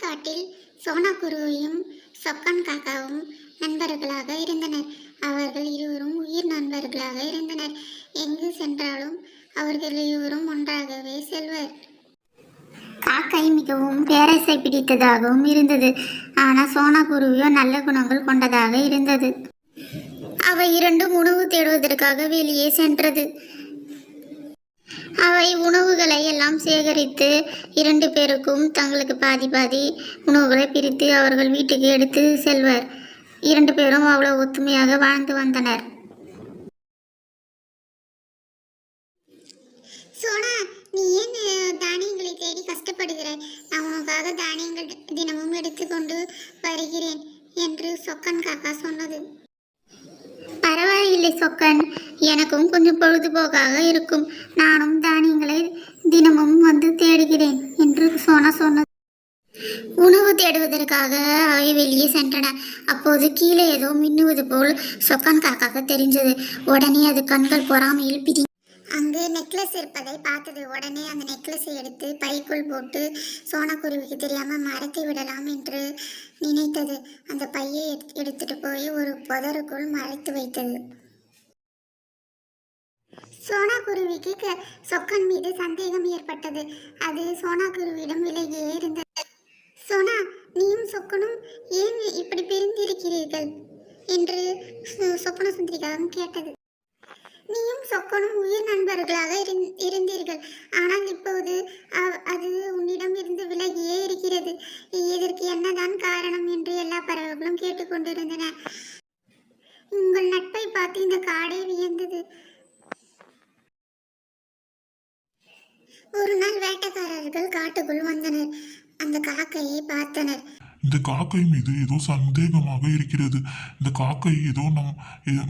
காட்டில் சோனா குருவியும் சொக்கன் காக்காவும் நண்பர்களாக இருந்தனர். அவர்கள் இருவரும் உயிர் நண்பர்களாக இருந்தனர். எங்கு சென்றாலும் அவர்கள் இருவரும் ஒன்றாகவே செல்வர். காக்கை மிகவும் பேரரசை பிடித்ததாகவும் இருந்தது. ஆனால் சோனா குருவியோ நல்ல குணங்கள் கொண்டதாக இருந்தது. அவை இரண்டும் உணவு தேடுவதற்காக வெளியே சென்றது. அவை உணவுகளை எல்லாம் சேகரித்து இரண்டு பேருக்கும் தங்களுக்கு பாதி பாதி உணவுகளை பிரித்து அவர்கள் வீட்டுக்கு எடுத்து செல்வர். இரண்டு பேரும் அவ்வளவு ஒத்துமையாக வாழ்ந்து வந்தனர். சோனா, நீ ஏன் தானியங்களை தேடி கஷ்டப்படுகிறாய்? நான் உனக்காக தானியங்கள் தினமும் எடுத்துக்கொண்டு வருகிறேன் என்று சொக்கன் காக்கா சொன்னது. பரவாயில்லை சொக்கன், எனக்கும் கொஞ்சம் பொழுதுபோக்காக இருக்கும். நானும் தானியங்களை தினமும் வந்து தேடுகிறேன் என்று சோனா சொன்னது. உணவு தேடுவதற்காக அவை வெளியே சென்றன. அப்போது கீழே ஏதோ மின்னுவது போல் சொக்கன் காக்காக தெரிஞ்சது. உடனே அது கண்கள் பொறாமையில் பிடி அங்கு நெக்லஸ் இருப்பதை பார்த்தது. உடனே அந்த நெக்லஸை எடுத்து பைக்குள் போட்டு சோனா குருவிக்கு தெரியாம மறைத்து விடலாம் என்று நினைத்தது. அந்த பையை எடுத்துட்டு போய் ஒரு புதருக்குள் மறைத்து வைத்தது. சோனா குருவிக்கு சொக்கன் மீது சந்தேகம் ஏற்பட்டது. அது சோனா குருவியிடம் விலகியே இருந்தது. சோனா, நீயும் சொக்கனும் ஏன் இப்படி பிரிந்திருக்கிறீர்கள் என்று சொப்பன சுந்தரிகாவும் கேட்டது. நீயும் சொக்கனும் உயிர் நண்பர்களாக இருந்தீர்கள். ஆனால் இப்போது அது உன்னிடம் இருந்து விலகியே இருக்கிறது. இதற்கு என்னதான் காரணம் என்று எல்லா பறவைகளும் கேட்டுக்கொண்டிருந்தன. உங்கள் நட்பை பார்த்து இந்த காடே வியந்தது. ஒரு நாள் வேட்டைக்காரர்கள் காட்டுக்குள் வந்தனர். அந்த காக்கையை பார்த்தனர். இந்த காக்கை மீது ஏதோ சந்தேகமாக இருக்கிறது. இந்த காக்கை ஏதோ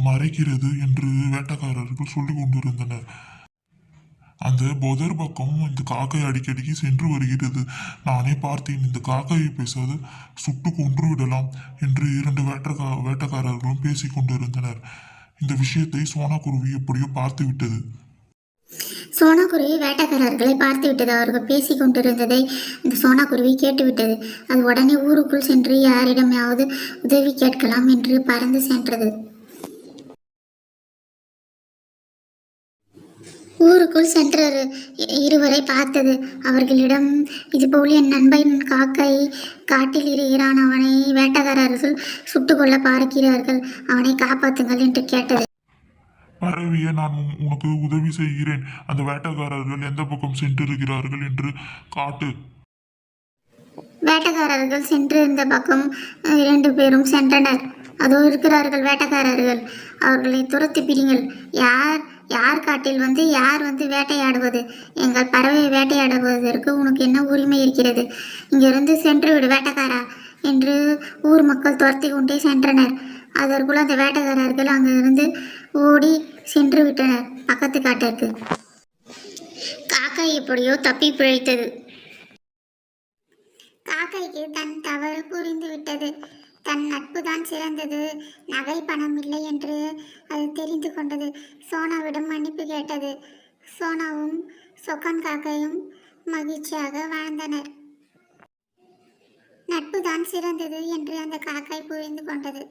மறைக்கிறது என்று வேட்டைக்காரர்கள் சொல்லிக் கொண்டிருந்தனர். அந்த பொதர் பக்கம் இந்த காக்கை அடிக்கடிக்கு சென்று வருகிறது. நானே பார்த்தேன். இந்த காக்கையை பேசாது சுட்டு கொன்று விடலாம் என்று இரண்டு வேட்டைக்காரர்களும் பேசிக் கொண்டிருந்தனர். இந்த விஷயத்தை சோனா குருவி எப்படியோ பார்த்து விட்டது. சோனா குருவி வேட்டைக்காரர்களை பார்த்து விட்டது. அவர்கள் பேசிக் கொண்டிருந்ததை இந்த சோனா குருவி கேட்டுவிட்டது. அது உடனே ஊருக்குள் சென்று யாரிடமாவது உதவி கேட்கலாம் என்று பறந்து சென்றது. ஊருக்குள் சென்று இருவரை பார்த்தது. அவர்களிடம், இதுபோல் என் நண்பன் காக்கை காட்டில் இருக்கிறான். அவனை வேட்டைக்காரர்கள் சுட்டுக்கொள்ள பார்க்கிறார்கள். அவனை காப்பாற்றுங்கள் என்று கேட்டது. பரவிய நான் உனக்கு உதவி செய்கிறேன். அந்த வேட்டைக்காரர்கள் எந்த பக்கம் சென்றிருக்கிறார்கள் என்று காட்டு. வேட்டைக்காரர்கள் சென்று இந்த பக்கம் இரண்டு பேரும் சென்றனர். அதோ இருக்கிறார்கள் வேட்டைக்காரர்கள். அவர்களை துரத்தி பிடிங்கள். யார் காட்டில் வந்து யார் வந்து வேட்டையாடுவது? எங்கள் பறவை வேட்டையாடுவதற்கு உனக்கு என்ன உரிமை இருக்கிறது? இங்கிருந்து சென்று விடு வேட்டைக்காரா என்று ஊர் மக்கள் துரத்தி கொண்டே சென்றனர். அதற்குள் அந்த வேட்டைக்காரர்கள் அங்கிருந்து ஓடி சென்று விட்டனர் பக்கத்து காட்டிற்கு. காக்கை எப்படியோ தப்பி பிழைத்தது. காக்கைக்கு தன் தவறு புரிந்து விட்டது. தன் நட்பு தான் சிறந்தது, நகை பணம் இல்லை என்று அது தெரிந்து கொண்டது. சோனாவிடம் மன்னிப்பு கேட்டது. சோனாவும் சொக்கன் காக்கையும் மகிழ்ச்சியாக வாழ்ந்தனர். நட்பு தான் சிறந்தது என்று அந்த காக்கை புரிந்து கொண்டது.